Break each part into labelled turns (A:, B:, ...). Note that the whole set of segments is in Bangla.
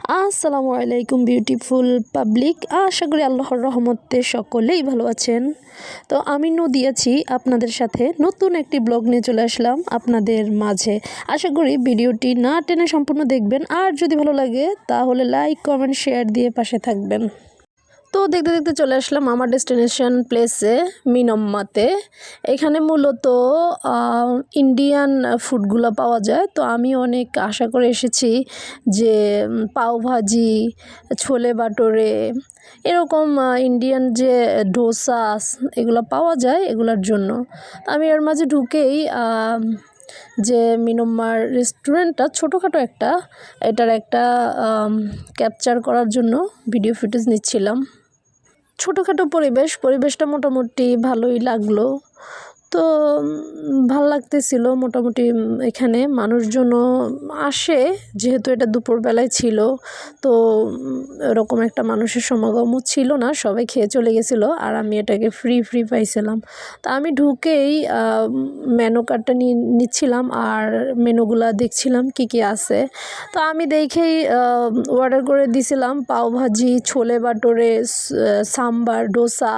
A: আসসালামু আলাইকুম বিউটিফুল পাবলিক। আশা করি আল্লাহর রহমতে সকলেই ভালো আছেন। তো আমি নদী আছি আপনাদের সাথে নতুন একটি ব্লগ নিয়ে চলে আসলাম আপনাদের মাঝে। আশা করি ভিডিওটি না টেনে সম্পূর্ণ দেখবেন, আর যদি ভালো লাগে তাহলে লাইক কমেন্ট শেয়ার দিয়ে পাশে থাকবেন। তো দেখতে দেখতে চলে আসলাম আমার ডেস্টিনেশন প্লেসে মিনম্মাতে। এখানে মূলত ইন্ডিয়ান ফুডগুলো পাওয়া যায়। তো আমি অনেক আশা করে এসেছি যে পাওভাজি, ছোলে বাটোরে, এরকম ইন্ডিয়ান যে ডোসা এগুলো পাওয়া যায় এগুলোর জন্য। আমি এর মাঝে ঢুকেই যে মিনম্মার রেস্টুরেন্টটা ছোটোখাটো এটার একটা ক্যাপচার করার জন্য ভিডিও ফুটেজ নিচ্ছিলাম। ছোটোখাটো পরিবেশটা মোটামুটি ভালোই লাগলো। তো ভাল লাগতেছিল মোটামুটি। এখানে মানুষজনও আসে, যেহেতু এটা দুপুরবেলায় ছিল, তো এরকম একটা মানুষের সমাগমও ছিল না, সবাই খেয়ে চলে গেছিলো, আর আমি এটাকে ফ্রি পাইছিলাম। তা আমি ঢুকেই মেনু কার্ডটা নিচ্ছিলাম আর মেনুগুলা দেখছিলাম কি আছে। তো আমি দেখেই অর্ডার করে দিয়েছিলাম পাওভাজি, ছোলে বাটোরে, সাম্বার, ডোসা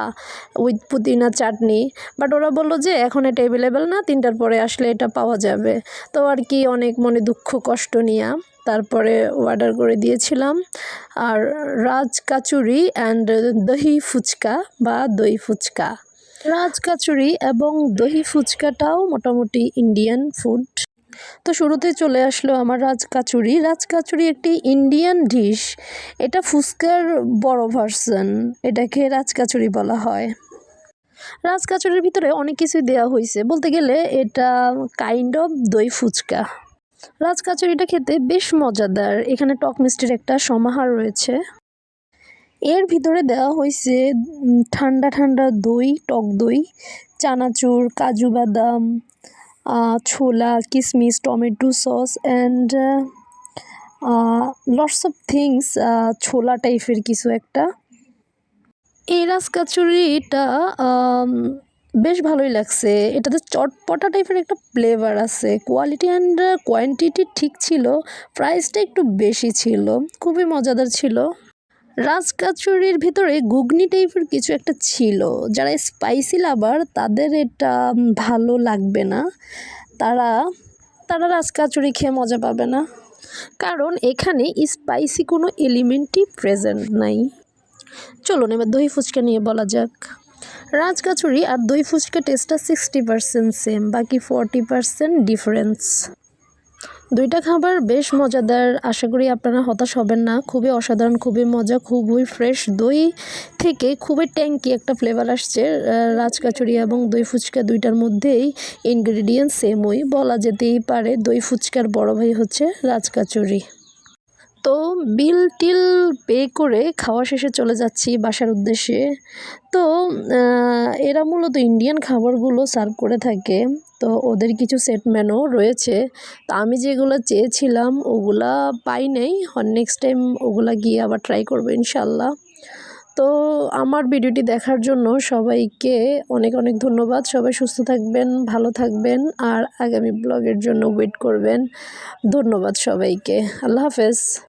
A: উইথ পুদিনা চাটনি। বাট ওরা বললো যে এখন এটা অ্যাভেলেবেল না, 3টার পরে আসলে এটা পাওয়া যাবে। তো আর কি অনেক মনে দুঃখ কষ্ট নিয়ে তারপরে অর্ডার করে দিয়েছিলাম। আর রাজ কাচুরি অ্যান্ড দহি ফুচকা বা দই ফুচকা। রাজ কাচুরি এবং দহি ফুচকাটাও মোটামুটি ইন্ডিয়ান ফুড। তো শুরুতেই চলে আসলো আমার রাজকাচুরি। রাজকাচুরি একটি ইন্ডিয়ান ডিশ। এটা ফুচকার বড় ভার্সন, এটাকে রাজকাচুরি বলা হয়। রাজকাচুরির ভিতরে অনেক কিছুই দেওয়া হয়েছে, বলতে গেলে এটা কাইন্ড অফ দই ফুচকা। রাজকাচুরিটা খেতে বেশ মজাদার। এখানে টক মিষ্টির একটা সমাহার রয়েছে। এর ভিতরে দেওয়া হয়েছে ঠান্ডা ঠান্ডা দই, টক দই, চানাচুর, কাজু বাদাম, ছোলা, কিশমিশ, tomato sauce and lots of things, ছোলা টাইপের কিছু একটা। এই রাজকাচুরিটা বেশ ভালোই লাগছে। এটাতে চটপটা টাইপের একটা ফ্লেভার আছে। কোয়ালিটি অ্যান্ড কোয়ান্টিটি ঠিক ছিল, প্রাইসটা একটু বেশি ছিল, খুবই মজাদার ছিল। রাজকাচুরির ভিতরে ঘুগনি টাইপের কিছু একটা ছিল। যারা স্পাইসি লাভার তাদের এটা ভালো লাগবে না, তারা রাজকাচুরি খেয়ে মজা পাবে না, কারণ এখানে স্পাইসি কোনো এলিমেন্টই প্রেজেন্ট নাই। চলুন এবার দই ফুচকা নিয়ে বলা যাক। রাজকাচুরি আর দই ফুচকা টেস্টটা 60% সেম, বাকি 40% ডিফারেন্স। দুইটা খাবার বেশ মজাদার, আশা করি আপনারা হতাশ হবেন না। খুবই অসাধারণ, খুবই মজা, খুবই ফ্রেশ। দই থেকে খুবই ট্যাঙ্কি একটা ফ্লেভার আসছে। রাজকাচুরি এবং দই ফুচকা দুইটার মধ্যেই ইনগ্রেডিয়েন্টস সেমই, বলা যেতেই পারে দই ফুচকার বড় ভাই হচ্ছে রাজকাচুরি। তো বিল টিল পে করে খাওয়া শেষে চলে যাচ্ছি বাসার উদ্দেশ্যে। তো এরা মূলত ইন্ডিয়ান খাবারগুলো সার্ভ করে থাকে। তো ওদের কিছু সেট মেনু রয়েছে। তো আমি যেগুলো চেয়েছিলাম ওগুলা পাই নাই। নেক্সট টাইম ওগুলা গিয়ে আবার ট্রাই করবো ইনশাল্লাহ। তো আমার ভিডিওটি দেখার জন্য সবাইকে অনেক অনেক ধন্যবাদ। সবাই সুস্থ থাকবেন, ভালো থাকবেন, আর আগামী ব্লগের জন্য ওয়েট করবেন। ধন্যবাদ সবাইকে। আল্লাহ হাফেজ।